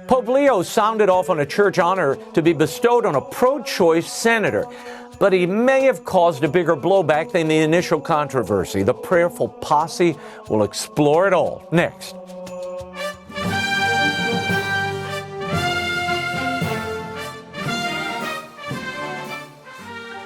Pope Leo sounded off on a church honor to be bestowed on a pro-choice senator, but he may have caused a bigger blowback than the initial controversy. The Prayerful Posse will explore it all next.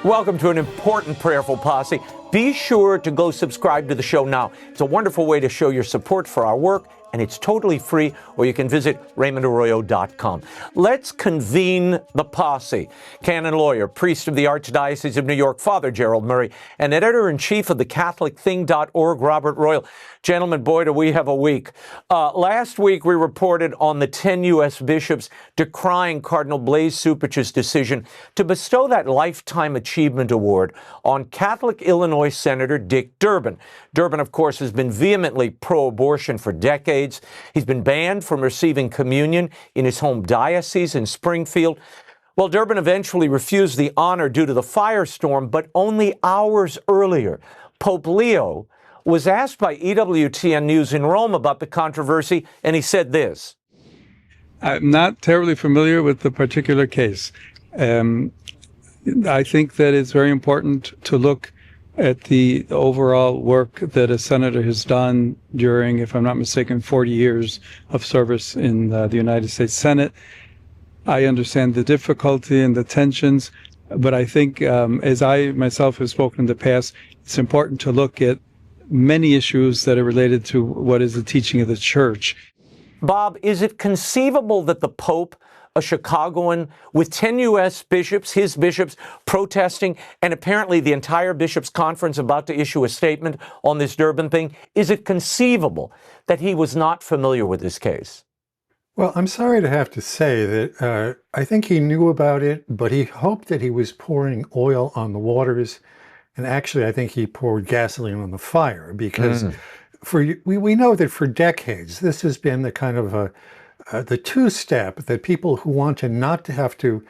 Welcome to an important Prayerful Posse. Be sure to go subscribe to the show now. It's a wonderful way to show your support for our work, and it's totally free, or you can visit RaymondArroyo.com. Let's convene the posse. Canon lawyer, priest of the Archdiocese of New York, Father Gerald Murray, and editor-in-chief of the CatholicThing.org, Robert Royal. Gentlemen, boy, do we have a week. Last week, we reported on the 10 U.S. bishops decrying Cardinal Cupich's decision to bestow that Lifetime Achievement Award on Catholic Illinois Senator Dick Durbin. Durbin, of course, has been vehemently pro-abortion for decades. He's been banned from receiving communion in his home diocese in Springfield. Well, Durbin eventually refused the honor due to the firestorm, but only hours earlier, Pope Leo was asked by EWTN News in Rome about the controversy, and he said this. I'm not terribly familiar with the particular case. I think that it's very important to look at the overall work that a senator has done during, if I'm not mistaken, 40 years of service in the United States Senate. I understand the difficulty and the tensions, but I think, as I myself have spoken in the past, it's important to look at many issues that are related to what is the teaching of the Church. Bob, is it conceivable that the Pope, a Chicagoan, with 10 U.S. bishops, his bishops, protesting, and apparently the entire bishops' conference about to issue a statement on this Durbin thing, is it conceivable that he was not familiar with this case? Well, I'm sorry to have to say that I think he knew about it, but he hoped that he was pouring oil on the waters. And actually, I think he poured gasoline on the fire, because we know that for decades, this has been the kind of the two-step that people who want to not to have to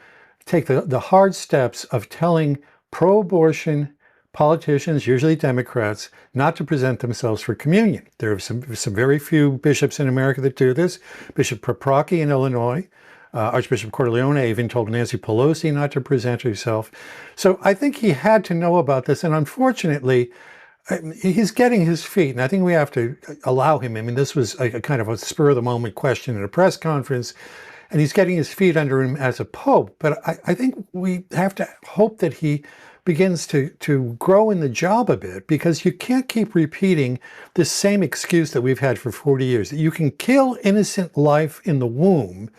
take the hard steps of telling pro-abortion politicians, usually Democrats, not to present themselves for communion. There are some very few bishops in America that do this. Bishop Paprocki in Illinois, Archbishop Cordileone even told Nancy Pelosi not to present herself. So I think he had to know about this, and unfortunately, he's getting his feet, and I think we have to allow him. I mean, this was a kind of a spur-of-the-moment question at a press conference, and he's getting his feet under him as a pope. But I think we have to hope that he begins to grow in the job a bit, because you can't keep repeating this same excuse that we've had for 40 years, that you can kill innocent life in the womb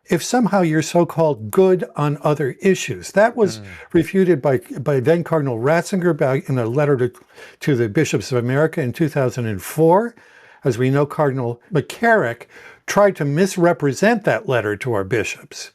if somehow you're so-called good on other issues. That was refuted by then Cardinal Ratzinger back in a letter to the bishops of America in 2004. As we know, Cardinal McCarrick tried to misrepresent that letter to our bishops.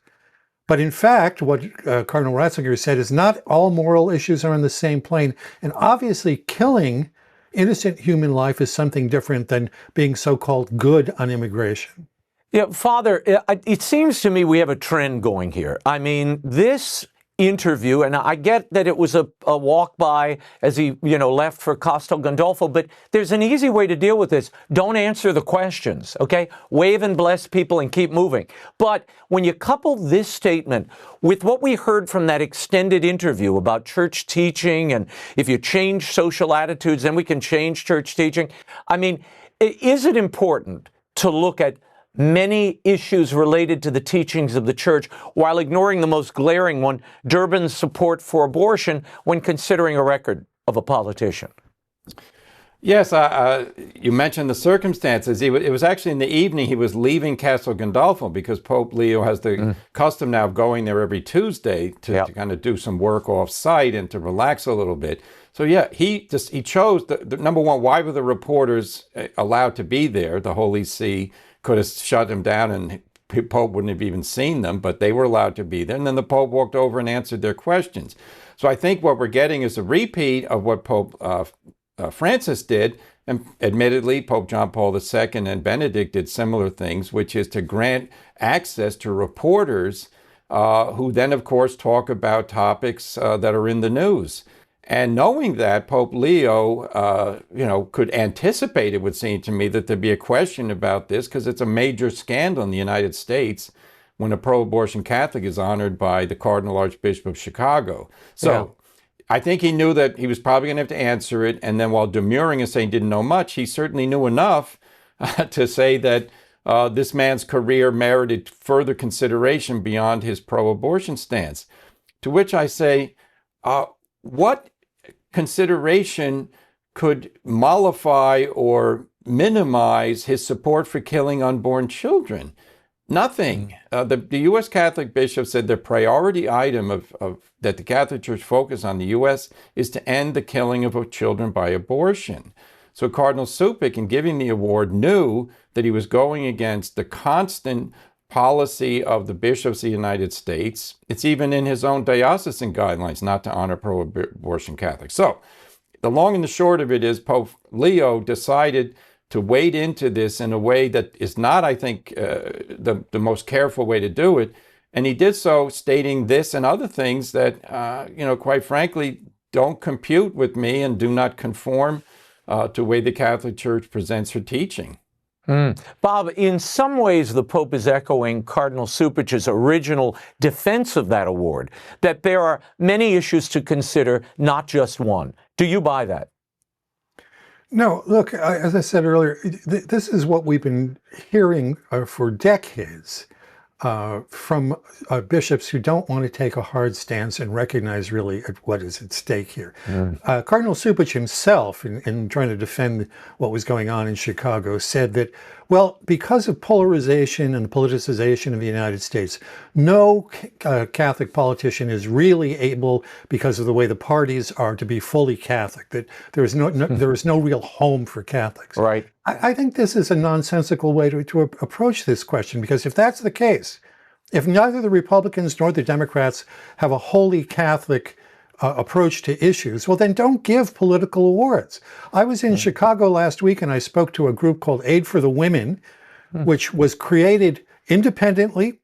But in fact, what Cardinal Ratzinger said is not all moral issues are on the same plane. And obviously, killing innocent human life is something different than being so-called good on immigration. Yeah, Father, it seems to me we have a trend going here. I mean, this interview, and I get that it was a walk by as he, left for Castel Gandolfo, but there's an easy way to deal with this. Don't answer the questions, okay? Wave and bless people and keep moving. But when you couple this statement with what we heard from that extended interview about church teaching, and if you change social attitudes, then we can change church teaching. I mean, is it important to look at many issues related to the teachings of the church while ignoring the most glaring one, Durbin's support for abortion, when considering a record of a politician? Yes, you mentioned the circumstances. It was actually in the evening he was leaving Castel Gandolfo, because Pope Leo has the custom now of going there every Tuesday to kind of do some work off-site and to relax a little bit. So yeah, he chose, the number one, why were the reporters allowed to be there? The Holy See could have shut him down and Pope wouldn't have even seen them, but they were allowed to be there. And then the Pope walked over and answered their questions. So I think what we're getting is a repeat of what Pope Francis did. And admittedly, Pope John Paul II and Benedict did similar things, which is to grant access to reporters who then, of course, talk about topics that are in the news. And knowing that, Pope Leo, could anticipate, it would seem to me, that there'd be a question about this, because it's a major scandal in the United States when a pro-abortion Catholic is honored by the Cardinal Archbishop of Chicago. So I think he knew that he was probably going to have to answer it. And then while demurring and saying he didn't know much, he certainly knew enough to say that this man's career merited further consideration beyond his pro-abortion stance. To which I say, what consideration could mollify or minimize his support for killing unborn children? Nothing. The U.S. Catholic bishop said the priority item that the Catholic Church focus on the U.S. is to end the killing of children by abortion. So Cardinal Cupich, in giving the award, knew that he was going against the constant policy of the bishops of the United States. It's even in his own diocesan guidelines not to honor pro-abortion Catholics. So the long and the short of it is Pope Leo decided to wade into this in a way that is not, I think, the most careful way to do it. And he did so stating this and other things that, quite frankly, don't compute with me and do not conform to the way the Catholic Church presents her teaching. Bob, in some ways, the Pope is echoing Cardinal Cupich's original defense of that award, that there are many issues to consider, not just one. Do you buy that? No, look, as I said earlier, this is what we've been hearing for decades from bishops who don't want to take a hard stance and recognize really what is at stake here. Cardinal Cupich himself, in trying to defend what was going on in Chicago, said that, well, because of polarization and politicization of the United States, no Catholic politician is really able, because of the way the parties are, to be fully Catholic, that there is no real home for Catholics. Right. I think this is a nonsensical way to approach this question, because if that's the case, if neither the Republicans nor the Democrats have a wholly Catholic approach to issues, well, then don't give political awards. I was in Chicago last week and I spoke to a group called Aid for the Women, which was created independently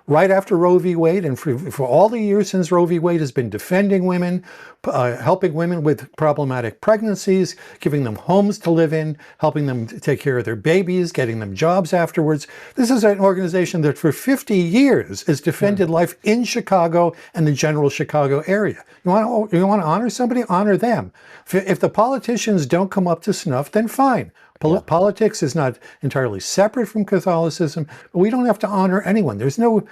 right after Roe v. Wade, and for all the years since Roe v. Wade has been defending women, helping women with problematic pregnancies, giving them homes to live in, helping them take care of their babies, getting them jobs afterwards. This is an organization that for 50 years has defended life in Chicago and the general Chicago area. You want to honor somebody? Honor them. If the politicians don't come up to snuff, then fine. Politics is not entirely separate from Catholicism, but we don't have to honor anyone. There's no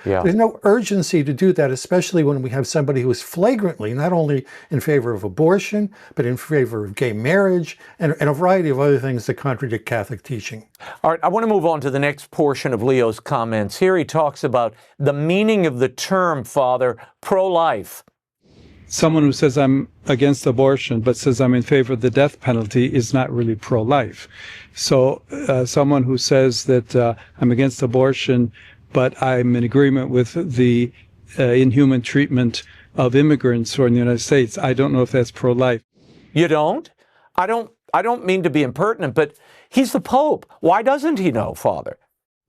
urgency to do that, especially when we have somebody who is flagrantly not only in favor of abortion, but in favor of gay marriage and a variety of other things that contradict Catholic teaching. All right, I want to move on to the next portion of Leo's comments. Here he talks about the meaning of the term, Father, pro-life. Someone who says I'm against abortion but says I'm in favor of the death penalty is not really pro-life. So someone who says that I'm against abortion but I'm in agreement with the inhuman treatment of immigrants who are in the United States, I don't know if that's pro-life. You don't? I don't mean to be impertinent, but he's the Pope. Why doesn't he know, Father?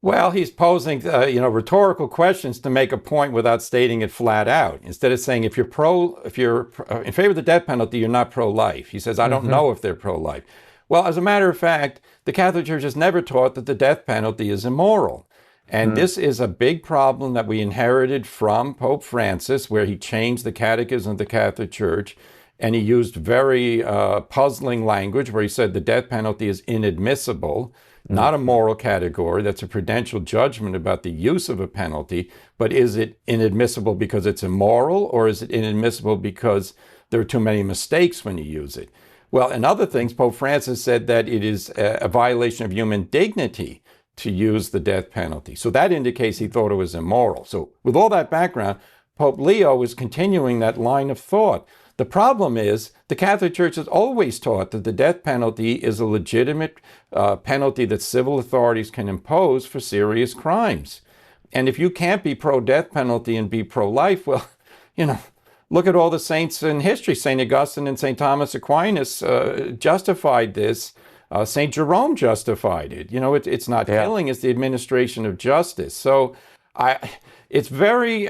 Well, he's posing, rhetorical questions to make a point without stating it flat out. Instead of saying if you're in favor of the death penalty, you're not pro-life. He says, I don't know if they're pro-life. Well, as a matter of fact, the Catholic Church has never taught that the death penalty is immoral. And this is a big problem that we inherited from Pope Francis, where he changed the catechism of the Catholic Church. And he used very puzzling language where he said the death penalty is inadmissible. Not a moral category. That's a prudential judgment about the use of a penalty. But is it inadmissible because it's immoral, or is it inadmissible because there are too many mistakes when you use it? Well, in other things, Pope Francis said that it is a violation of human dignity to use the death penalty. So that indicates he thought it was immoral. So with all that background, Pope Leo is continuing that line of thought. The problem is the Catholic Church has always taught that the death penalty is a legitimate penalty that civil authorities can impose for serious crimes. And if you can't be pro-death penalty and be pro-life, well, look at all the saints in history. St. Augustine and St. Thomas Aquinas justified this. St. Jerome justified it. It's not killing, it's the administration of justice. So It's very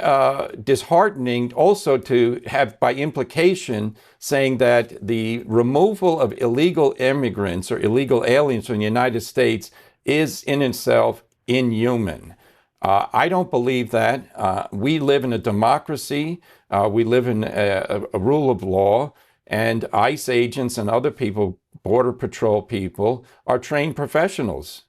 disheartening also to have, by implication, saying that the removal of illegal immigrants or illegal aliens from the United States is in itself inhuman. I don't believe that. We live in a democracy. We live in a rule of law, and ICE agents and other people, Border Patrol people, are trained professionals.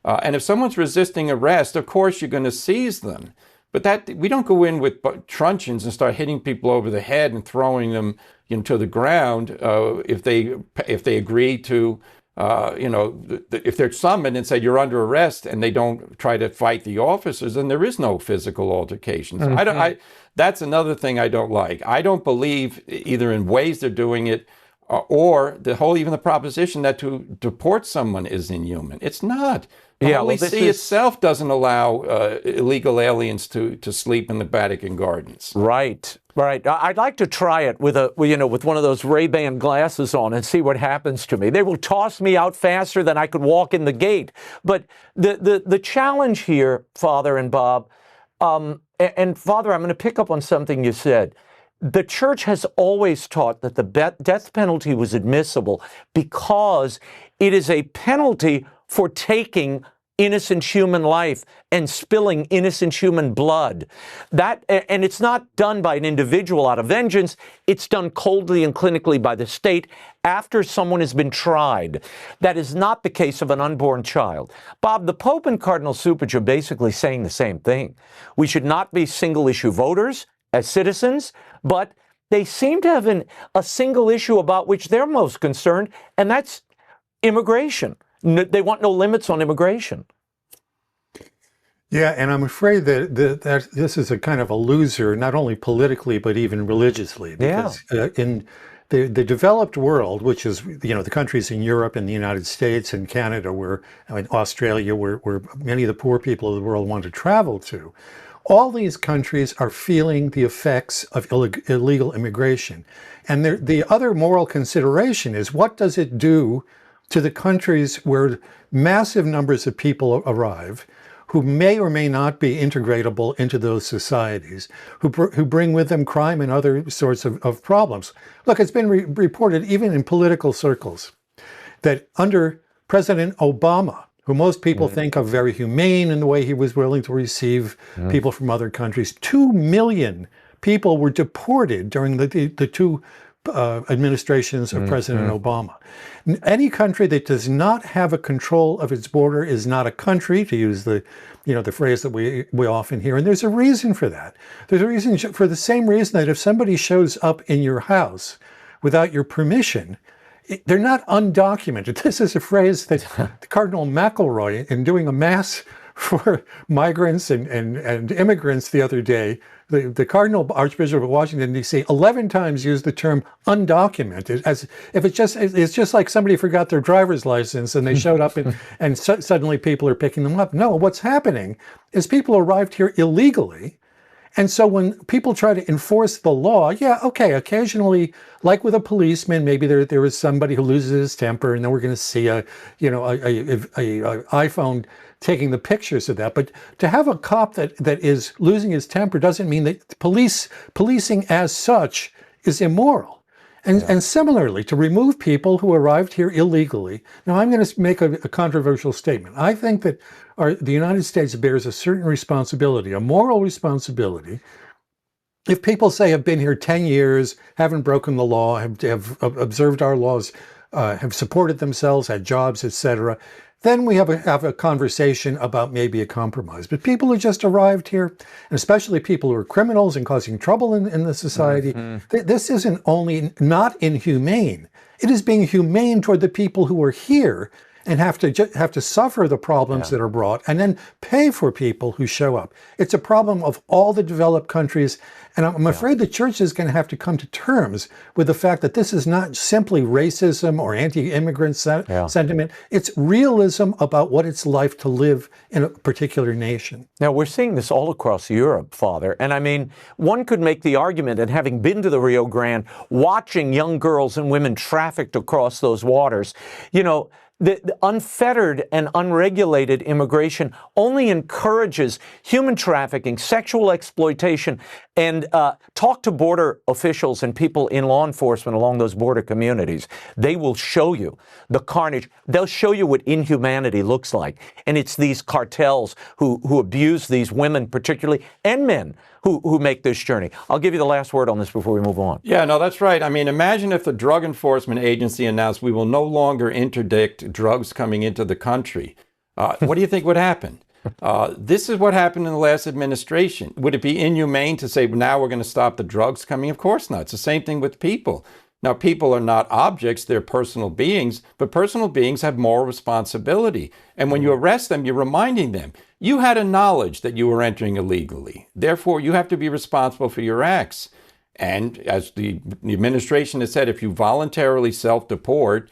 And if someone's resisting arrest, of course you're going to seize them. But that we don't go in with truncheons and start hitting people over the head and throwing them to the ground if they agree to. If they're summoned and say you're under arrest and they don't try to fight the officers, then there is no physical altercations. That's another thing I don't like. I don't believe either in ways they're doing it or even the proposition that to deport someone is inhuman. It's not. The Holy See itself doesn't allow illegal aliens to sleep in the Vatican gardens. Right. I'd like to try it with one of those Ray-Ban glasses on and see what happens to me. They will toss me out faster than I could walk in the gate. But the challenge here, Father and Bob, and Father, I'm going to pick up on something you said. The church has always taught that the death penalty was admissible because it is a penalty for taking innocent human life and spilling innocent human blood. And it's not done by an individual out of vengeance. It's done coldly and clinically by the state after someone has been tried. That is not the case of an unborn child. Bob, the Pope and Cardinal Cupich are basically saying the same thing. We should not be single-issue voters as citizens, but they seem to have a single issue about which they're most concerned, and that's immigration. They want no limits on immigration. Yeah, and I'm afraid that this is a kind of a loser, not only politically, but even religiously. Because in the developed world, which is, the countries in Europe and the United States and Canada, Australia, where many of the poor people of the world want to travel to, all these countries are feeling the effects of illegal immigration. And the other moral consideration is, what does it do to the countries where massive numbers of people arrive, who may or may not be integratable into those societies, who bring with them crime and other sorts of problems. Look, it's been reported even in political circles that under President Obama, who most people think of very humane in the way he was willing to receive people from other countries, 2 million people were deported during the two administrations of President Obama. Any country that does not have a control of its border is not a country, to use the phrase that we often hear. And there's a reason for that. There's a reason for the same reason that if somebody shows up in your house without your permission, they're not undocumented. This is a phrase that Cardinal McElroy, in doing a mass for migrants and immigrants the other day, the Cardinal Archbishop of Washington, D.C., 11 times used the term undocumented, as if it's just like somebody forgot their driver's license and they showed up and suddenly people are picking them up. No, what's happening is people arrived here illegally. And so when people try to enforce the law, occasionally, like with a policeman, maybe there is somebody who loses his temper, and then we're going to see a iPhone taking the pictures of that. But to have a cop that is losing his temper doesn't mean that policing as such is immoral. And similarly, to remove people who arrived here illegally. Now, I'm going to make a controversial statement. I think that the United States bears a certain responsibility, a moral responsibility. If people have been here 10 years, haven't broken the law, have observed our laws, have supported themselves, had jobs, etc., then we have a conversation about maybe a compromise. But people who just arrived here, and especially people who are criminals and causing trouble in the society, this isn't only not inhumane, it is being humane toward the people who are here and have to suffer the problems that are brought and then pay for people who show up. It's a problem of all the developed countries. And I'm afraid the church is going to have to come to terms with the fact that this is not simply racism or anti-immigrant sentiment. It's realism about what it's like to live in a particular nation. Now, we're seeing this all across Europe, Father. And I mean, one could make the argument, and having been to the Rio Grande, watching young girls and women trafficked across those waters, The unfettered and unregulated immigration only encourages human trafficking, sexual exploitation, and talk to border officials and people in law enforcement along those border communities. They will show you the carnage. They'll show you what inhumanity looks like. And it's these cartels who abuse these women particularly, and men, who make this journey. I'll give you the last word on this before we move on. Yeah, no, that's right. I mean, imagine if the Drug Enforcement Agency announced we will no longer interdict drugs coming into the country. What do you think would happen? This is what happened in the last administration. Would it be inhumane to say, now we're going to stop the drugs coming? Of course not. It's the same thing with people. Now, people are not objects, they're personal beings, but personal beings have moral responsibility. And when you arrest them, you're reminding them, you had a knowledge that you were entering illegally. Therefore, you have to be responsible for your acts. And as the administration has said, if you voluntarily self-deport,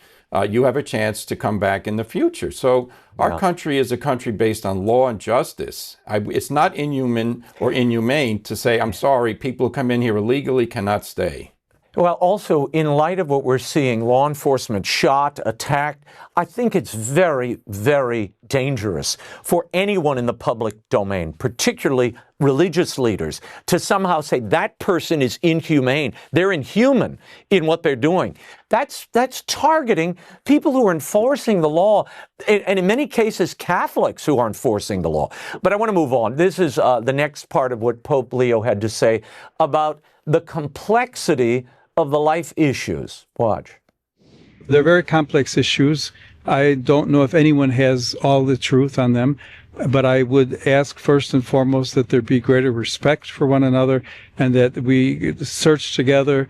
you have a chance to come back in the future. So our country is a country based on law and justice. It's not inhuman or inhumane to say, I'm sorry, people who come in here illegally cannot stay. Well, also, in light of what we're seeing, law enforcement shot, attacked, I think it's very, very dangerous for anyone in the public domain, particularly religious leaders, to somehow say that person is inhumane. They're inhuman in what they're doing. That's targeting people who are enforcing the law, and in many cases, Catholics who are enforcing the law. But I want to move on. This is the next part of what Pope Leo had to say about the complexity of the life issues. Watch. They're very complex issues. I don't know if anyone has all the truth on them, but I would ask first and foremost that there be greater respect for one another and that we search together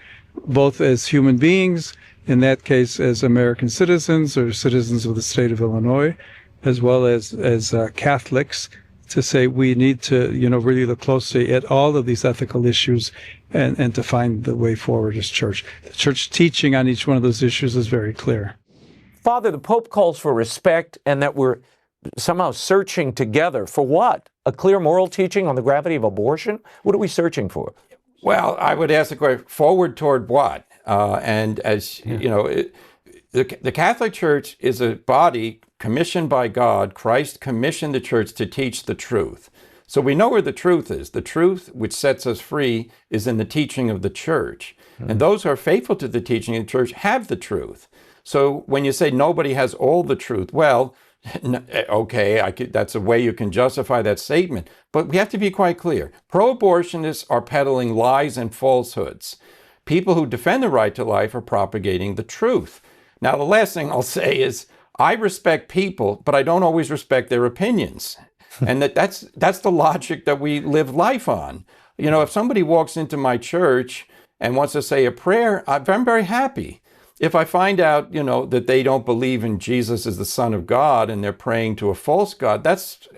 both as human beings, in that case as American citizens or citizens of the state of Illinois, as well as Catholics, to say we need to, really look closely at all of these ethical issues and to find the way forward as church. The church teaching on each one of those issues is very clear. Father, the Pope calls for respect and that we're somehow searching together for what? A clear moral teaching on the gravity of abortion? What are we searching for? Well, I would ask the question, forward toward what? And as you know, the Catholic Church is a body commissioned by God. Christ commissioned the church to teach the truth. So we know where the truth is. The truth which sets us free is in the teaching of the church. And those who are faithful to the teaching of the church have the truth. So when you say nobody has all the truth, well, okay, that's a way you can justify that statement. But we have to be quite clear. Pro-abortionists are peddling lies and falsehoods. People who defend the right to life are propagating the truth. Now, the last thing I'll say is, I respect people, but I don't always respect their opinions. And that's the logic that we live life on. If somebody walks into my church and wants to say a prayer, I'm very happy. If I find out, that they don't believe in Jesus as the Son of God and they're praying to a false God,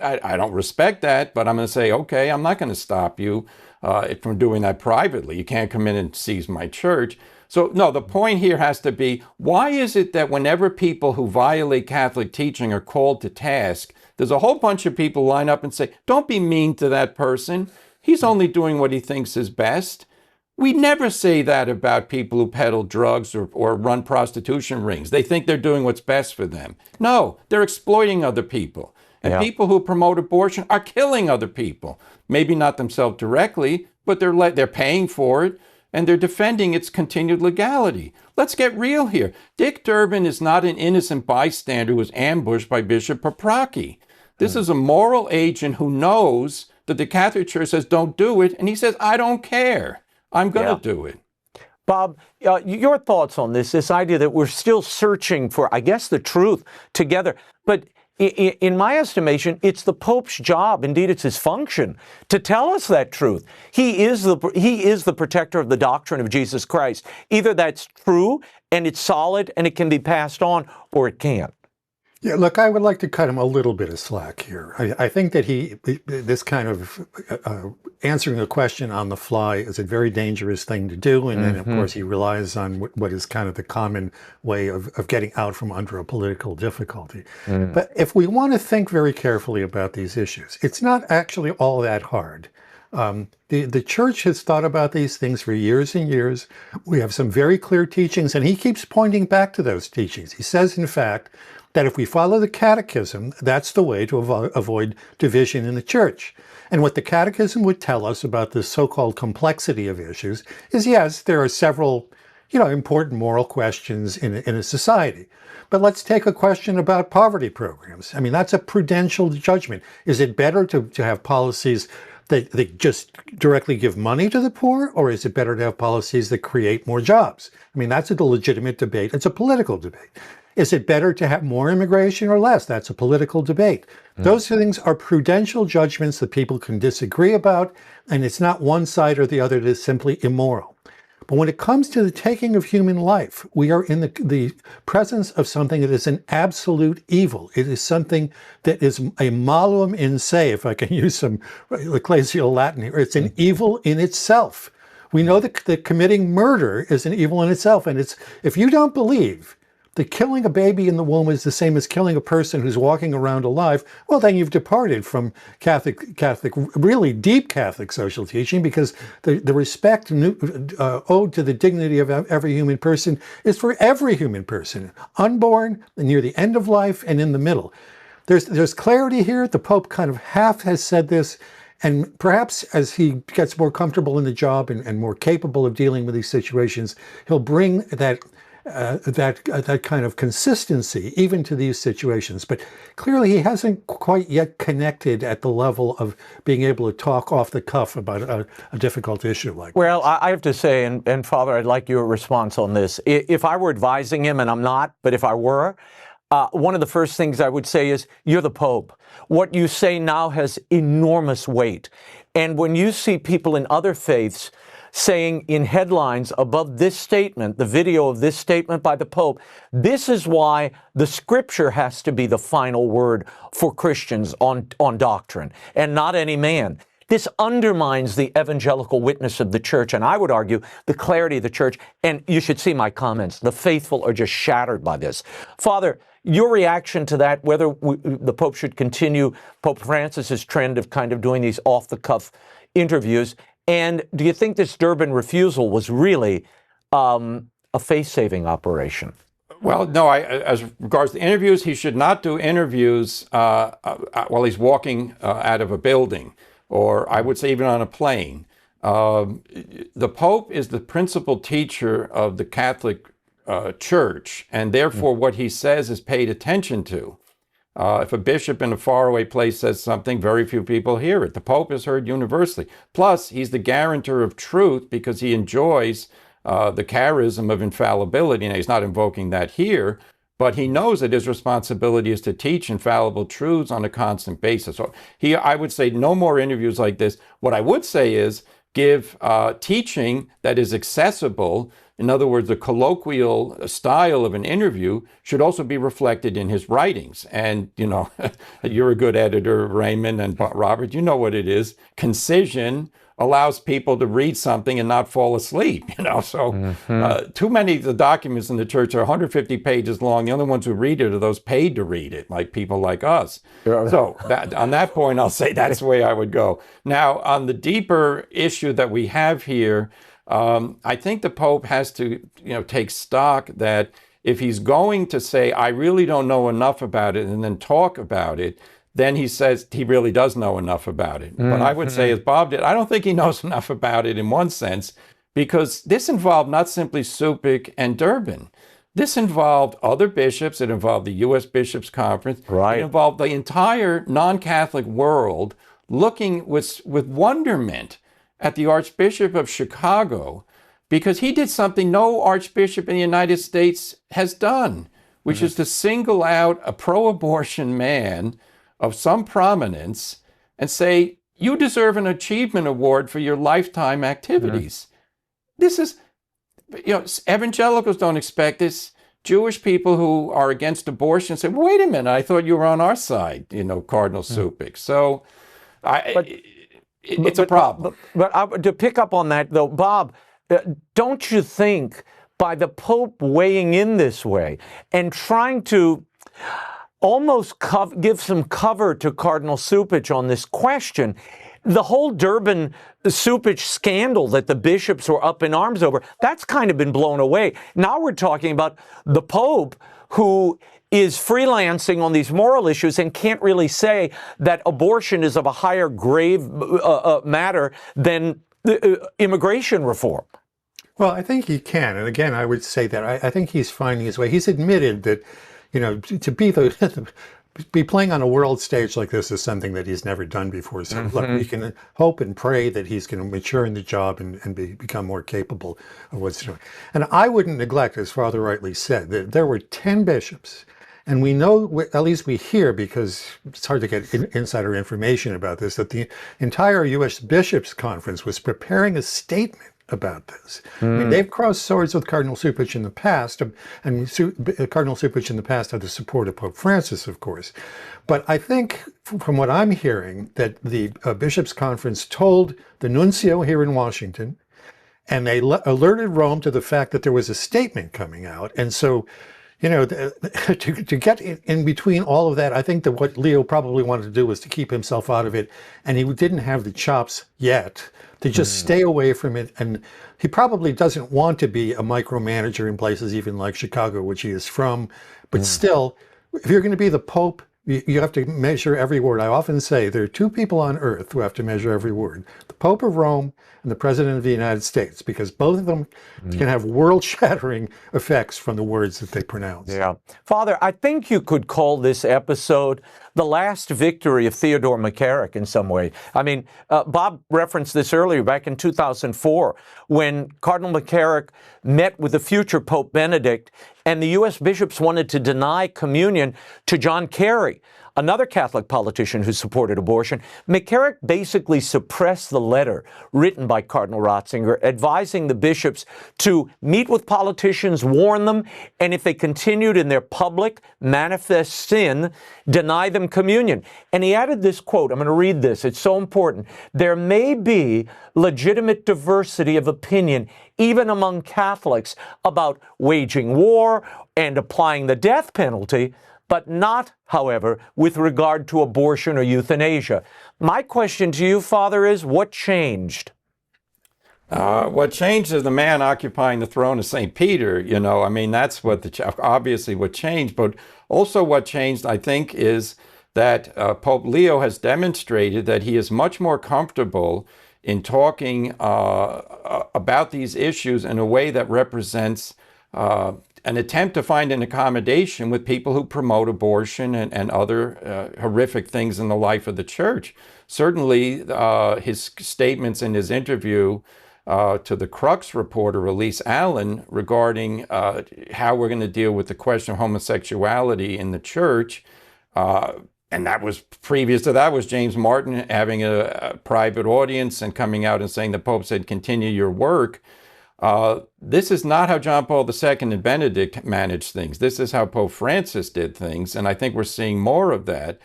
I don't respect that, but I'm going to say, okay, I'm not going to stop you from doing that privately. You can't come in and seize my church. So, no, the point here has to be, why is it that whenever people who violate Catholic teaching are called to task, there's a whole bunch of people line up and say, don't be mean to that person. He's only doing what he thinks is best. We never say that about people who peddle drugs or run prostitution rings. They think they're doing what's best for them. No, they're exploiting other people. And people who promote abortion are killing other people. Maybe not themselves directly, but they're paying for it. And they're defending its continued legality. Let's get real here. Dick Durbin is not an innocent bystander who was ambushed by Bishop Paprocki. This is a moral agent who knows that the Catholic Church says don't do it, and he says, I don't care. I'm going to do it. Bob, your thoughts on this idea that we're still searching for, I guess, the truth together. But in my estimation, it's the Pope's job, indeed it's his function, to tell us that truth. He is the protector of the doctrine of Jesus Christ. Either that's true and it's solid and it can be passed on, or it can't. Yeah, look, I would like to cut him a little bit of slack here. I think that this kind of answering a question on the fly is a very dangerous thing to do. And then, of course, he relies on what is kind of the common way of getting out from under a political difficulty. But if we want to think very carefully about these issues, it's not actually all that hard. The church has thought about these things for years and years. We have some very clear teachings, and he keeps pointing back to those teachings. He says, in fact, that if we follow the catechism, that's the way to avoid division in the church. And what the catechism would tell us about the so-called complexity of issues is, yes, there are several, important moral questions in a society. But let's take a question about poverty programs. I mean, that's a prudential judgment. Is it better to have policies that just directly give money to the poor, or is it better to have policies that create more jobs? I mean, that's a legitimate debate. It's a political debate. Is it better to have more immigration or less? That's a political debate. Those things are prudential judgments that people can disagree about, and it's not one side or the other that is simply immoral. But when it comes to the taking of human life, we are in the presence of something that is an absolute evil. It is something that is a malum in se, if I can use some ecclesial Latin here. It's an evil in itself. We know that committing murder is an evil in itself. And if you don't believe that killing a baby in the womb is the same as killing a person who's walking around alive, well, then you've departed from Catholic, really deep Catholic social teaching, because the respect owed to the dignity of every human person is for every human person, unborn, near the end of life, and in the middle. There's clarity here. The Pope kind of half has said this, and perhaps as he gets more comfortable in the job and more capable of dealing with these situations, he'll bring that kind of consistency even to these situations. But clearly he hasn't quite yet connected at the level of being able to talk off the cuff about a difficult issue like Well, I have to say, and Father, I'd like your response on this. If I were advising him, and I'm not, but if I were, one of the first things I would say is, you're the Pope. What you say now has enormous weight. And when you see people in other faiths saying in headlines above this statement, the video of this statement by the Pope, this is why the Scripture has to be the final word for Christians on doctrine, and not any man. This undermines the evangelical witness of the church, and I would argue the clarity of the church. And you should see my comments. The faithful are just shattered by this. Father, your reaction to that, whether the Pope should continue Pope Francis's trend of kind of doing these off-the-cuff interviews, and do you think this Durbin refusal was really a faith-saving operation? Well, no, as regards to interviews, he should not do interviews while he's walking out of a building, or I would say even on a plane. The Pope is the principal teacher of the Catholic Church, and therefore what he says is paid attention to. If a bishop in a faraway place says something, very few people hear it. The Pope is heard universally. Plus, he's the guarantor of truth because he enjoys the charism of infallibility. Now, he's not invoking that here, but he knows that his responsibility is to teach infallible truths on a constant basis. So I would say no more interviews like this. What I would say is give teaching that is accessible. In other words, the colloquial style of an interview should also be reflected in his writings. And, you're a good editor, Raymond and Robert, you know what it is. Concision allows people to read something and not fall asleep, So too many of the documents in the church are 150 pages long. The only ones who read it are those paid to read it, like people like us. So on that point, I'll say that's the way I would go. Now, on the deeper issue that we have here, I think the Pope has to, take stock that if he's going to say, I really don't know enough about it, and then talk about it, then he says he really does know enough about it. But I would say, as Bob did, I don't think he knows enough about it in one sense, because this involved not simply Cupich and Durbin. This involved other bishops. It involved the U.S. Bishops' Conference. Right. It involved the entire non-Catholic world looking with wonderment at the Archbishop of Chicago, because he did something no archbishop in the United States has done, which is to single out a pro-abortion man of some prominence and say, you deserve an achievement award for your lifetime activities. This is, evangelicals don't expect this. Jewish people who are against abortion say, wait a minute, I thought you were on our side, Cardinal Cupich. So it's a problem. But to pick up on that, though, Bob, don't you think by the Pope weighing in this way and trying to almost give some cover to Cardinal Cupich on this question, the whole Durbin Cupich scandal that the bishops were up in arms over, that's kind of been blown away. Now we're talking about the Pope, who is freelancing on these moral issues and can't really say that abortion is of a higher grave matter than immigration reform. Well, I think he can. And again, I would say that I think he's finding his way. He's admitted that, to be playing on a world stage like this is something that he's never done before. So look, we can hope and pray that he's going to mature in the job and become more capable of what's doing. And I wouldn't neglect, as Father rightly said, that there were 10 bishops. And we know, at least we hear, because it's hard to get insider information about this, that the entire U.S. Bishops' Conference was preparing a statement about this. I mean, they've crossed swords with Cardinal Cupich in the past, and Cardinal Cupich in the past had the support of Pope Francis, of course. But I think, from what I'm hearing, that the Bishops' Conference told the nuncio here in Washington, and they alerted Rome to the fact that there was a statement coming out. And so, to get in between all of that, I think that what Leo probably wanted to do was to keep himself out of it, and he didn't have the chops yet to just stay away from it. And he probably doesn't want to be a micromanager in places even like Chicago, which he is from. But still, if you're going to be the Pope, you have to measure every word. I often say there are two people on earth who have to measure every word: the Pope of Rome and the President of the United States, because both of them can have world-shattering effects from the words that they pronounce. Yeah. Father, I think you could call this episode the last victory of Theodore McCarrick in some way. I mean, Bob referenced this earlier, back in 2004, when Cardinal McCarrick met with the future Pope Benedict, and the U.S. bishops wanted to deny communion to John Kerry, another Catholic politician who supported abortion. McCarrick basically suppressed the letter written by Cardinal Ratzinger advising the bishops to meet with politicians, warn them, and if they continued in their public, manifest sin, deny them communion. And he added this quote, I'm going to read this, it's so important. There may be legitimate diversity of opinion, even among Catholics, about waging war and applying the death penalty, but not, however, with regard to abortion or euthanasia. My question to you, Father, is what changed? What changed is the man occupying the throne of St. Peter. I mean, that's obviously what changed. But also what changed, I think, is that Pope Leo has demonstrated that he is much more comfortable in talking about these issues in a way that represents an attempt to find an accommodation with people who promote abortion and other horrific things in the life of the church. Certainly, his statements in his interview to the Crux reporter, Elise Allen, regarding how we're going to deal with the question of homosexuality in the church, and that was previous to that was James Martin having a private audience and coming out and saying the Pope said, continue your work. This is not how John Paul II and Benedict managed things. This is how Pope Francis did things, and I think we're seeing more of that.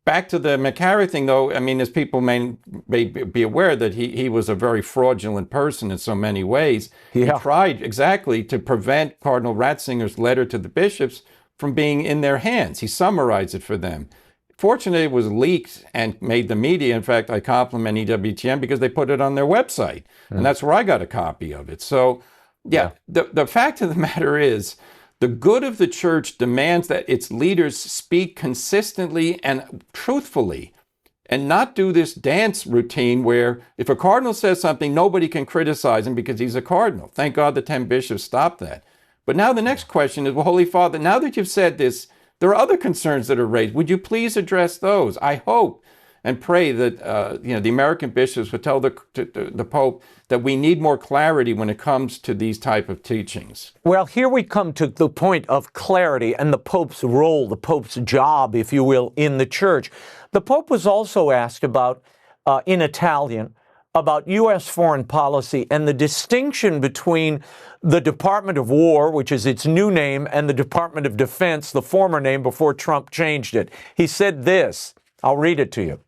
Back to the McCarrick thing, though, I mean, as people may be aware that he was a very fraudulent person in so many ways. Yeah. He tried exactly to prevent Cardinal Ratzinger's letter to the bishops from being in their hands. He summarized it for them. Fortunately, it was leaked and made the media. In fact, I compliment EWTN because they put it on their website. And that's where I got a copy of it. So, yeah, the fact of the matter is, the good of the church demands that its leaders speak consistently and truthfully and not do this dance routine where if a cardinal says something, nobody can criticize him because he's a cardinal. Thank God the 10 bishops stopped that. But now the next question is, well, Holy Father, now that you've said this, there are other concerns that are raised. Would you please address those? I hope and pray that the American bishops would tell the Pope that we need more clarity when it comes to these type of teachings. Well, here we come to the point of clarity and the Pope's role, the Pope's job, if you will, in the church. The Pope was also asked about, in Italian, about U.S. foreign policy and the distinction between the Department of War, which is its new name, and the Department of Defense, the former name before Trump changed it. He said this, I'll read it to you.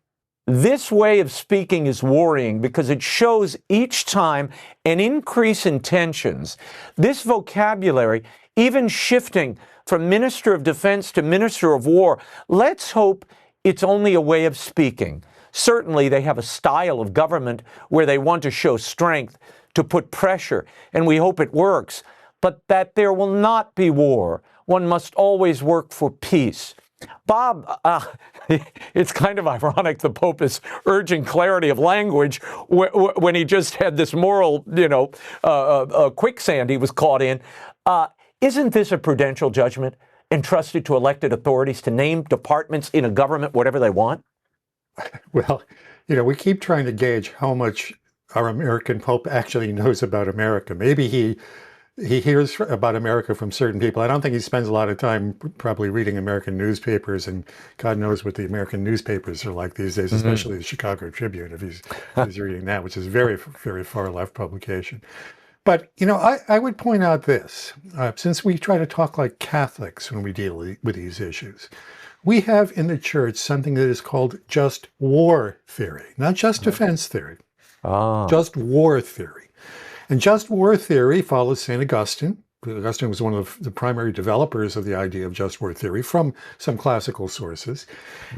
This way of speaking is worrying because it shows each time an increase in tensions. This vocabulary, even shifting from Minister of Defense to Minister of War, let's hope it's only a way of speaking. Certainly, they have a style of government where they want to show strength, to put pressure, and we hope it works. But that there will not be war. One must always work for peace. Bob, it's kind of ironic the Pope is urging clarity of language when he just had this moral, quicksand he was caught in. Isn't this a prudential judgment entrusted to elected authorities to name departments in a government whatever they want? Well, we keep trying to gauge how much our American Pope actually knows about America. Maybe he hears about America from certain people. I don't think he spends a lot of time probably reading American newspapers, and God knows what the American newspapers are like these days, especially the Chicago Tribune, if he's reading that, which is very, very far left publication. But, I would point out this, since we try to talk like Catholics when we deal with these issues, we have in the church something that is called just war theory, not just defense theory, just war theory. And just war theory follows St. Augustine. Augustine was one of the primary developers of the idea of just war theory from some classical sources.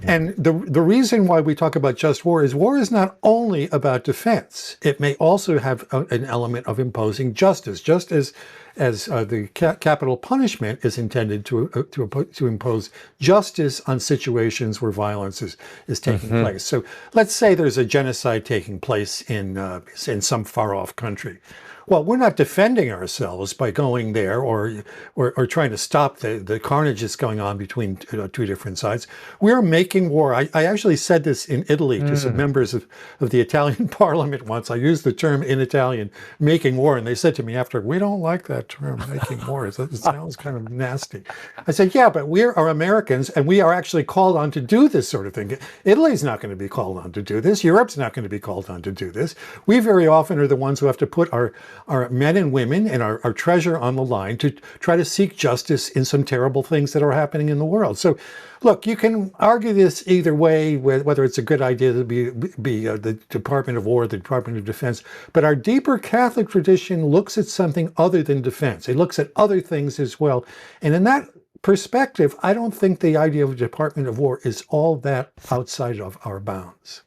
And the reason why we talk about just war is not only about defense. It may also have an element of imposing justice, just as the capital punishment is intended to impose justice on situations where violence is taking place. So let's say there's a genocide taking place in some far-off country. Well, we're not defending ourselves by going there or trying to stop the carnage that's going on between two different sides. We're making war. I actually said this in Italy to some members of the Italian parliament once. I used the term in Italian, making war, and they said to me after, we don't like that term, making war. It sounds kind of nasty. I said, yeah, but we are Americans, and we are actually called on to do this sort of thing. Italy's not going to be called on to do this. Europe's not going to be called on to do this. We very often are the ones who have to put our men and women and our treasure on the line to try to seek justice in some terrible things that are happening in the world. So, look, you can argue this either way, whether it's a good idea to be the Department of War, the Department of Defense. But our deeper Catholic tradition looks at something other than defense. It looks at other things as well. And in that perspective, I don't think the idea of a Department of War is all that outside of our bounds.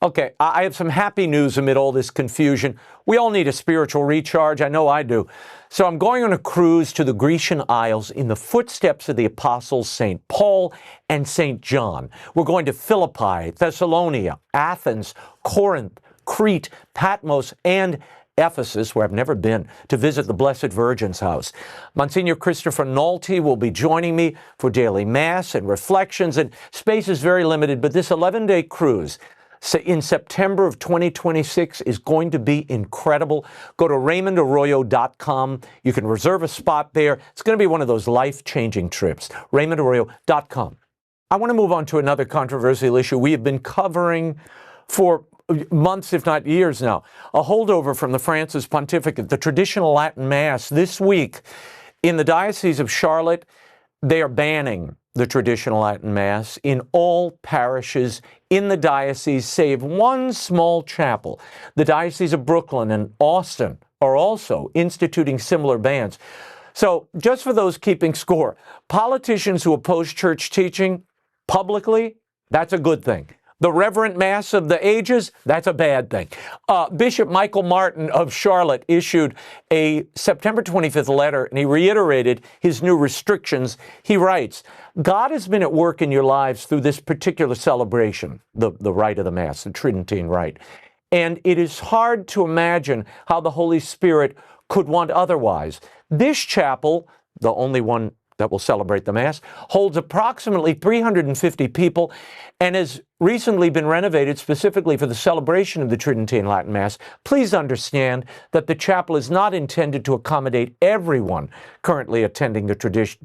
Okay, I have some happy news amid all this confusion. We all need a spiritual recharge. I know I do. So I'm going on a cruise to the Grecian Isles in the footsteps of the apostles St. Paul and St. John. We're going to Philippi, Thessalonica, Athens, Corinth, Crete, Patmos, and Ephesus, where I've never been, to visit the Blessed Virgin's house. Monsignor Christopher Nolte will be joining me for daily Mass and reflections, and space is very limited, but this 11-day cruise in September of 2026 is going to be incredible. Go to RaymondArroyo.com. You can reserve a spot there. It's going to be one of those life-changing trips. RaymondArroyo.com. I want to move on to another controversial issue we have been covering for months, if not years now. A holdover from the Francis Pontificate, the traditional Latin Mass. This week, in the Diocese of Charlotte, they are banning the traditional Latin Mass in all parishes in the diocese, save one small chapel. The Diocese of Brooklyn and Austin are also instituting similar bans. So just for those keeping score, politicians who oppose church teaching publicly, that's a good thing. The Reverent Mass of the Ages, that's a bad thing. Bishop Michael Martin of Charlotte issued a September 25th letter, and he reiterated his new restrictions. He writes, God has been at work in your lives through this particular celebration, the rite of the Mass, the Tridentine rite. And it is hard to imagine how the Holy Spirit could want otherwise. This chapel, the only one that will celebrate the Mass, holds approximately 350 people and has recently been renovated specifically for the celebration of the Tridentine Latin Mass. Please understand that the chapel is not intended to accommodate everyone currently attending the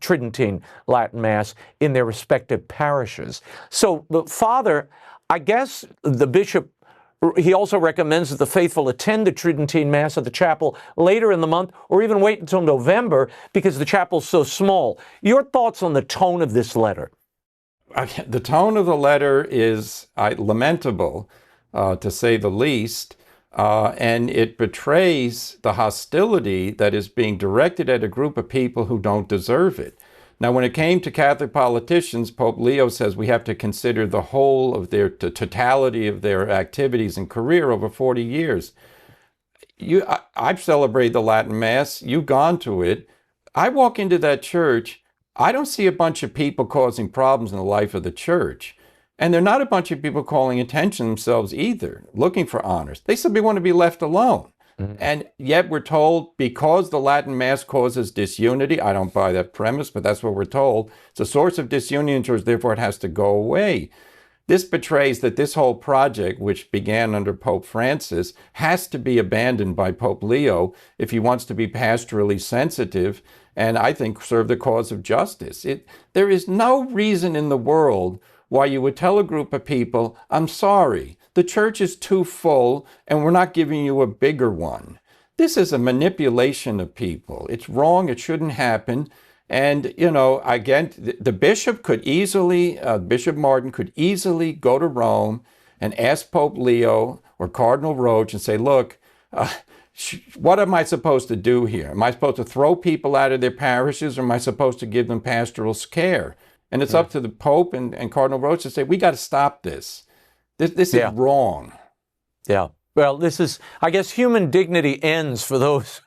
Tridentine Latin Mass in their respective parishes. So the Father, I guess the bishop, he also recommends that the faithful attend the Tridentine Mass at the chapel later in the month or even wait until November because the chapel's so small. Your thoughts on the tone of this letter? The tone of the letter is lamentable, to say the least, and it betrays the hostility that is being directed at a group of people who don't deserve it. Now, when it came to Catholic politicians, Pope Leo says we have to consider the whole of the totality of their activities and career over 40 years. I've celebrated the Latin Mass. You've gone to it. I walk into that church. I don't see a bunch of people causing problems in the life of the church. And they're not a bunch of people calling attention themselves either, looking for honors. They simply want to be left alone. And yet we're told because the Latin Mass causes disunity, I don't buy that premise, but that's what we're told. It's a source of disunity in church, therefore it has to go away. This betrays that this whole project, which began under Pope Francis, has to be abandoned by Pope Leo if he wants to be pastorally sensitive and I think serve the cause of justice. There is no reason in the world why you would tell a group of people, I'm sorry, the church is too full and we're not giving you a bigger one. This is a manipulation of people. It's wrong. It shouldn't happen. And, again, the bishop could easily, Bishop Martin could easily go to Rome and ask Pope Leo or Cardinal Roach and say, look, what am I supposed to do here? Am I supposed to throw people out of their parishes or am I supposed to give them pastoral care? And it's up to the Pope and Cardinal Roach to say, we got to stop this. This is wrong. Yeah. Well, this is, I guess, human dignity ends for those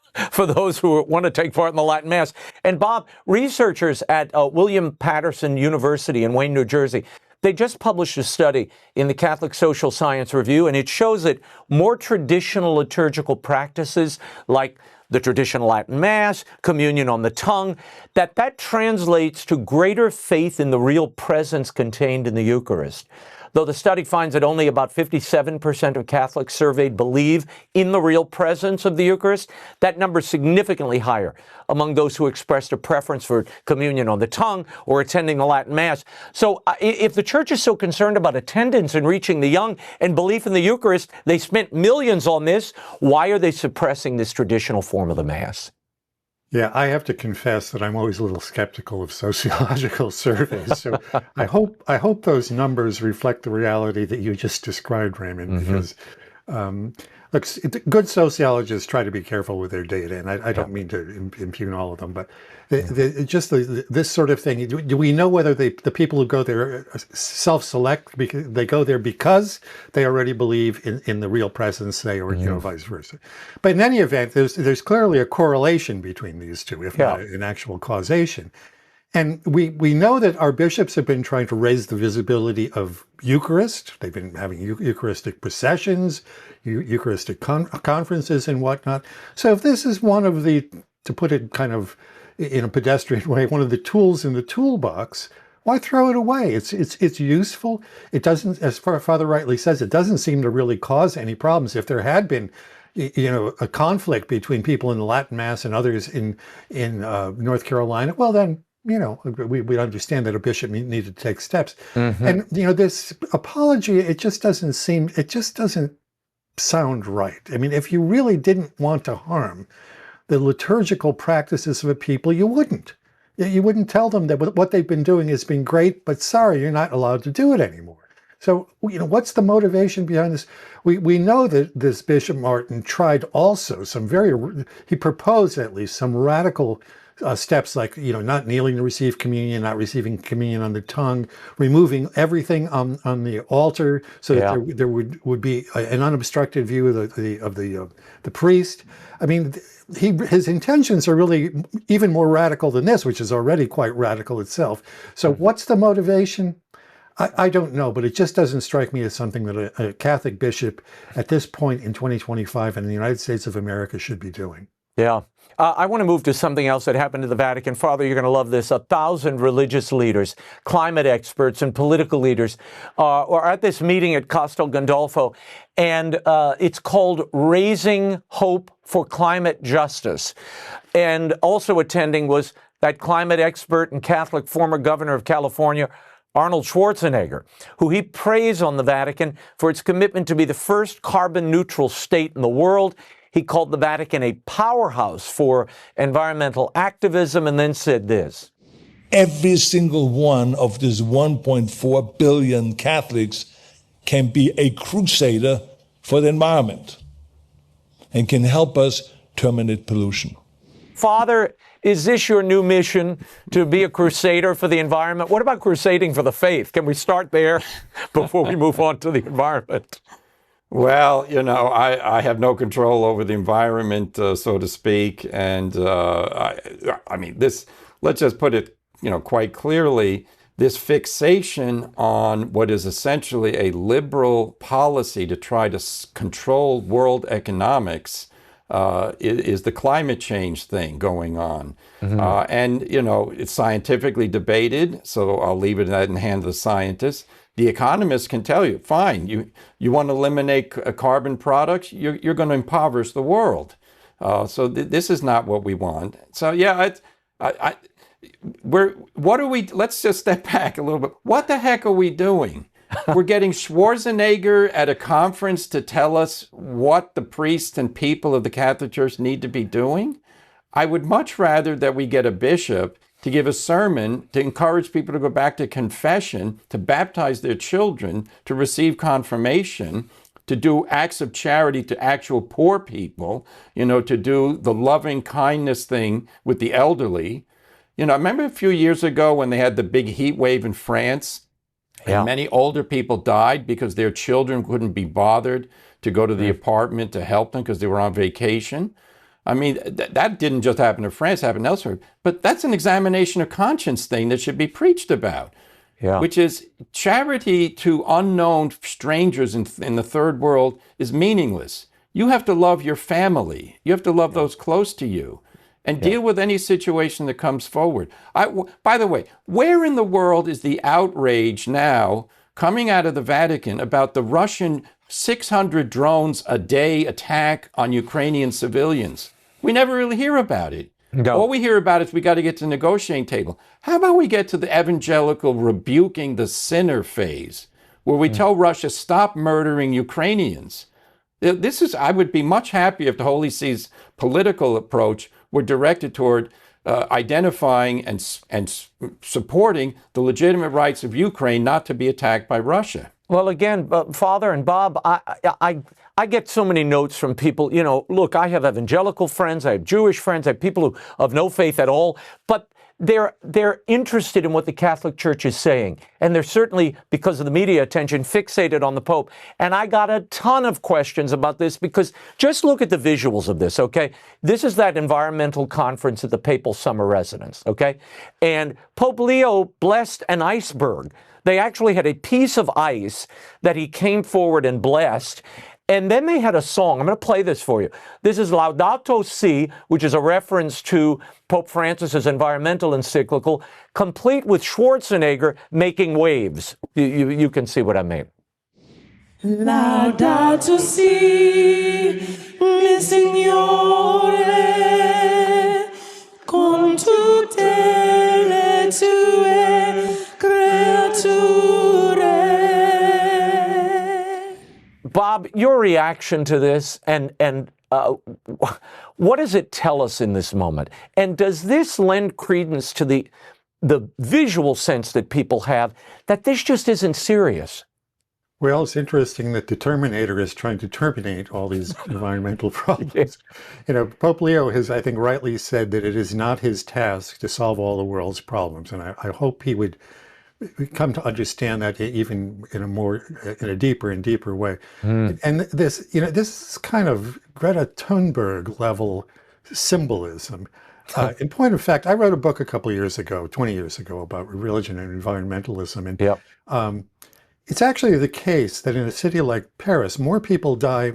who want to take part in the Latin Mass. And Bob, researchers at William Patterson University in Wayne, New Jersey, they just published a study in the Catholic Social Science Review, and it shows that more traditional liturgical practices like the traditional Latin Mass, communion on the tongue, that translates to greater faith in the real presence contained in the Eucharist. Though the study finds that only about 57% of Catholics surveyed believe in the real presence of the Eucharist, that number is significantly higher among those who expressed a preference for communion on the tongue or attending the Latin Mass. So if the Church is so concerned about attendance and reaching the young and belief in the Eucharist, they spent millions on this, why are they suppressing this traditional form of the Mass? Yeah, I have to confess that I'm always a little skeptical of sociological surveys. So I hope those numbers reflect the reality that you just described, Raymond, because look, good sociologists try to be careful with their data, and I don't mean to impugn all of them, but this sort of thing. Do we know whether the people who go there self-select because they go there because they already believe in the real presence, say, or vice versa? But in any event, there's clearly a correlation between these two, if not an actual causation. And we know that our bishops have been trying to raise the visibility of Eucharist. They've been having Eucharistic processions, Eucharistic conferences and whatnot. So if this is one of the, to put it kind of in a pedestrian way, one of the tools in the toolbox, why throw it away? It's useful. It doesn't, as Father rightly says, it doesn't seem to really cause any problems. If there had been a conflict between people in the Latin Mass and others in North Carolina, well then, we understand that a bishop needed to take steps. And, this apology, it just doesn't sound right. I mean, if you really didn't want to harm the liturgical practices of a people, you wouldn't. You wouldn't tell them that what they've been doing has been great, but sorry, you're not allowed to do it anymore. So, what's the motivation behind this? We know that this Bishop Martin tried also he proposed at least some radical steps like, not kneeling to receive communion, not receiving communion on the tongue, removing everything on the altar so that there would be an unobstructed view of the priest. I mean, his intentions are really even more radical than this, which is already quite radical itself. So what's the motivation? I don't know, but it just doesn't strike me as something that a Catholic bishop at this point in 2025 in the United States of America should be doing. Yeah. I want to move to something else that happened in the Vatican. Father, you're going to love this. 1,000 religious leaders, climate experts, and political leaders are at this meeting at Castel Gandolfo, and it's called Raising Hope for Climate Justice. And also attending was that climate expert and Catholic former governor of California, Arnold Schwarzenegger, who he praised on the Vatican for its commitment to be the first carbon-neutral state in the world. He called the Vatican a powerhouse for environmental activism and then said this. Every single one of these 1.4 billion Catholics can be a crusader for the environment and can help us terminate pollution. Father, is this your new mission, to be a crusader for the environment? What about crusading for the faith? Can we start there before we move on to the environment? Well, I have no control over the environment, so to speak. And I mean, let's just put it, quite clearly, this fixation on what is essentially a liberal policy to try to control world economics is the climate change thing going on. And, it's scientifically debated, so I'll leave it in the hands of the scientists. The economists can tell you, fine, you want to eliminate carbon products, you're going to impoverish the world. So this is not what we want. So yeah, let's just step back a little bit. What the heck are we doing? We're getting Schwarzenegger at a conference to tell us what the priests and people of the Catholic Church need to be doing? I would much rather that we get a bishop to give a sermon to encourage people to go back to confession, to baptize their children, to receive confirmation, to do acts of charity to actual poor people, to do the loving kindness thing with the elderly. I remember a few years ago when they had the big heat wave in France, and many older people died because their children couldn't be bothered to go to the apartment to help them because they were on vacation. I mean, that didn't just happen in France, it happened elsewhere. But that's an examination of conscience thing that should be preached about, which is charity to unknown strangers in the third world is meaningless. You have to love your family. You have to love those close to you and deal with any situation that comes forward. By the way, where in the world is the outrage now coming out of the Vatican about the Russian 600 drones a day attack on Ukrainian civilians? We never really hear about it. No. All we hear about is we got to get to the negotiating table. How about we get to the evangelical rebuking the sinner phase, where we tell Russia, stop murdering Ukrainians? I would be much happier if the Holy See's political approach were directed toward identifying and supporting the legitimate rights of Ukraine not to be attacked by Russia. Well, again, Father and Bob, I get so many notes from people, look, I have evangelical friends, I have Jewish friends, I have people who have no faith at all, but they're interested in what the Catholic Church is saying. And they're certainly, because of the media attention, fixated on the Pope. And I got a ton of questions about this because just look at the visuals of this, okay? This is that environmental conference at the Papal Summer Residence, okay? And Pope Leo blessed an iceberg. They actually had a piece of ice that he came forward and blessed. And then they had a song. I'm going to play this for you. This is Laudato Si, which is a reference to Pope Francis's environmental encyclical, complete with Schwarzenegger making waves. You can see what I mean. Laudato Si, mi Signore, con tutte le tue creature. Bob, your reaction to this and what does it tell us in this moment? And does this lend credence to the visual sense that people have that this just isn't serious? Well, it's interesting that the Terminator is trying to terminate all these environmental problems. Pope Leo has, I think, rightly said that it is not his task to solve all the world's problems. And I hope he would come to understand that even in a deeper and deeper way. And this is kind of Greta Thunberg level symbolism. In point of fact, I wrote a book a couple of years ago, 20 years ago, about religion and environmentalism. And it's actually the case that in a city like Paris, more people die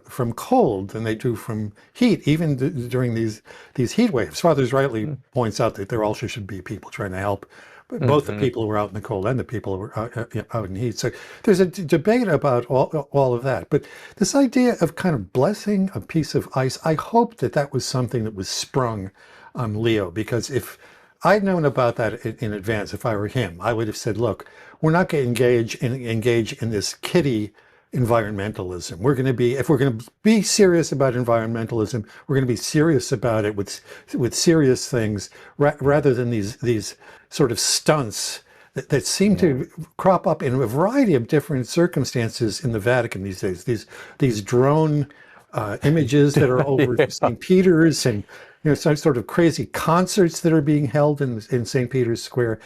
from cold than they do from heat, even during these heat waves. Father rightly points out that there also should be people trying to help both the people who are out in the cold and the people who are out in heat. So there's a debate about all of that. But this idea of kind of blessing a piece of ice, I hope that was something that was sprung on Leo, because if I'd known about that in advance, if I were him, I would have said, look, we're not going to engage in this kiddie environmentalism. If we're going to be serious about environmentalism, we're going to be serious about it with serious things, rather than these sort of stunts that seem to crop up in a variety of different circumstances in the Vatican these days. These drone images that are over St. Peter's, and some sort of crazy concerts that are being held in St. Peter's Square.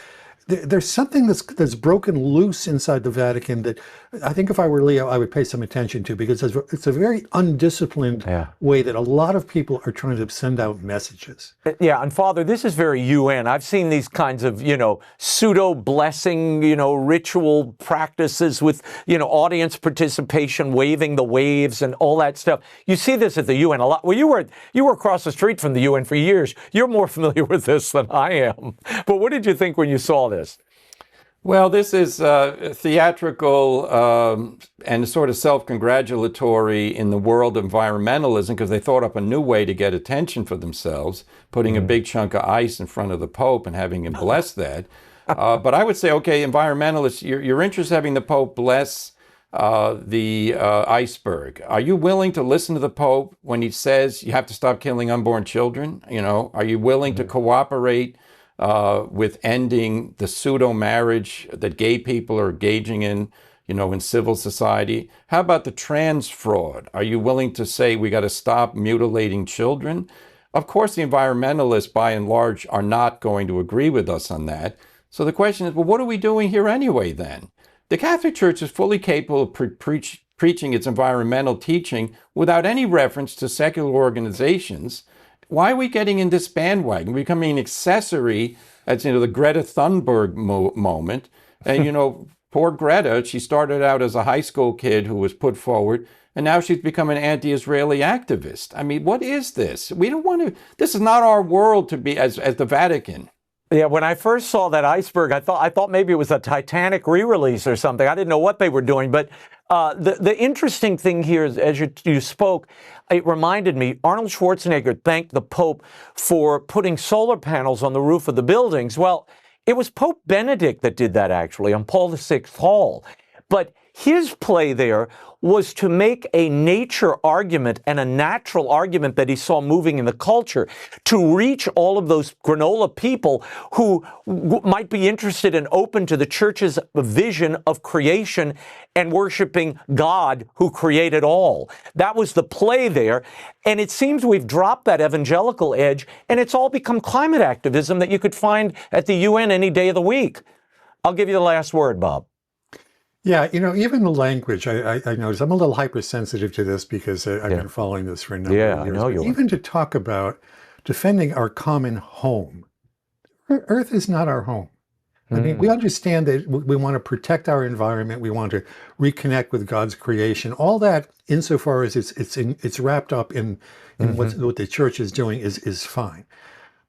There's something that's broken loose inside the Vatican that I think if I were Leo, I would pay some attention to, because it's a very undisciplined way that a lot of people are trying to send out messages. Yeah, and Father, this is very UN. I've seen these kinds of, pseudo-blessing, ritual practices with, audience participation, waving the waves and all that stuff. You see this at the UN a lot. Well, you were across the street from the UN for years. You're more familiar with this than I am. But what did you think when you saw this? Well, this is theatrical and sort of self-congratulatory in the world of environmentalism, because they thought up a new way to get attention for themselves, putting a big chunk of ice in front of the Pope and having him bless that. But I would say, okay, environmentalists, you're interested in having the Pope bless the iceberg. Are you willing to listen to the Pope when he says you have to stop killing unborn children? Are you willing to cooperate with ending the pseudo-marriage that gay people are engaging in, in civil society? How about the trans fraud? Are you willing to say we got to stop mutilating children? Of course, the environmentalists, by and large, are not going to agree with us on that. So the question is, well, what are we doing here anyway, then? The Catholic Church is fully capable of preaching its environmental teaching without any reference to secular organizations. Why are we getting in this bandwagon? We're becoming an accessory, as the Greta Thunberg moment. And, poor Greta, she started out as a high school kid who was put forward, and now she's become an anti-Israeli activist. I mean, what is this? We don't want to, this is not our world to be as the Vatican. Yeah, when I first saw that iceberg, I thought maybe it was a Titanic re-release or something. I didn't know what they were doing. But the interesting thing here is, as you spoke, it reminded me, Arnold Schwarzenegger thanked the Pope for putting solar panels on the roof of the buildings. Well, it was Pope Benedict that did that, actually, on Paul VI Hall. But his play there was to make a nature argument and a natural argument that he saw moving in the culture to reach all of those granola people who might be interested and open to the church's vision of creation and worshiping God who created all. That was the play there. And it seems we've dropped that evangelical edge, and it's all become climate activism that you could find at the UN any day of the week. I'll give you the last word, Bob. Yeah, even the language, I notice I'm a little hypersensitive to this because I've been following this for a number of years. I know you are. Even to talk about defending our common home. Earth is not our home. I mean, we understand that we want to protect our environment. We want to reconnect with God's creation. All that, insofar as it's wrapped up in what the church is doing, is fine.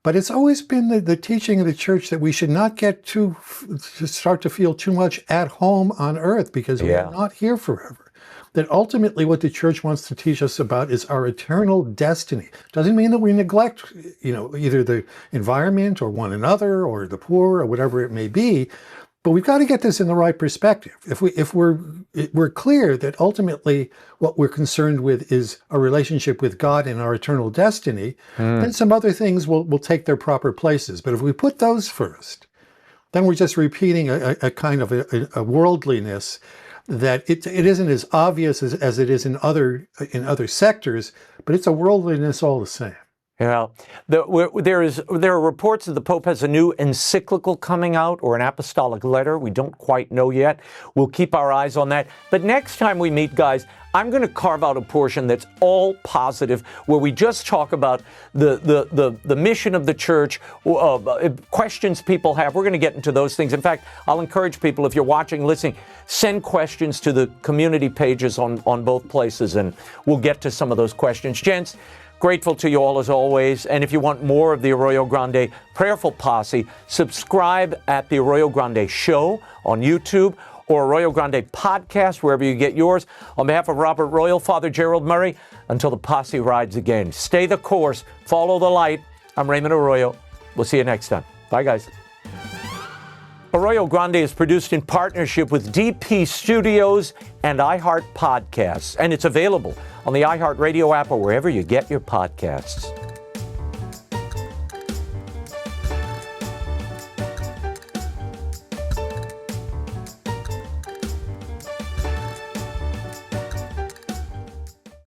But it's always been the teaching of the church that we should not get to start to feel too much at home on earth, because we are not here forever. That ultimately what the church wants to teach us about is our eternal destiny. Doesn't mean that we neglect, either the environment or one another or the poor or whatever it may be. But we've got to get this in the right perspective. If we're clear that ultimately what we're concerned with is a relationship with God and our eternal destiny, then some other things will take their proper places. But if we put those first, then we're just repeating a kind of a worldliness that it isn't as obvious as it is in other sectors, but it's a worldliness all the same. Yeah, there are reports that the Pope has a new encyclical coming out, or an apostolic letter. We don't quite know yet. We'll keep our eyes on that. But next time we meet, guys, I'm going to carve out a portion that's all positive, where we just talk about the mission of the church, questions people have. We're going to get into those things. In fact, I'll encourage people, if you're watching, listening, send questions to the community pages on both places, and we'll get to some of those questions. Gents, grateful to you all as always. And if you want more of the Arroyo Grande Prayerful Posse, subscribe at the Arroyo Grande Show on YouTube, or Arroyo Grande Podcast, wherever you get yours. On behalf of Robert Royal, Father Gerald Murray, until the posse rides again, stay the course, follow the light. I'm Raymond Arroyo. We'll see you next time. Bye, guys. Arroyo Grande is produced in partnership with DP Studios and iHeart Podcasts, and it's available on the iHeart Radio app or wherever you get your podcasts.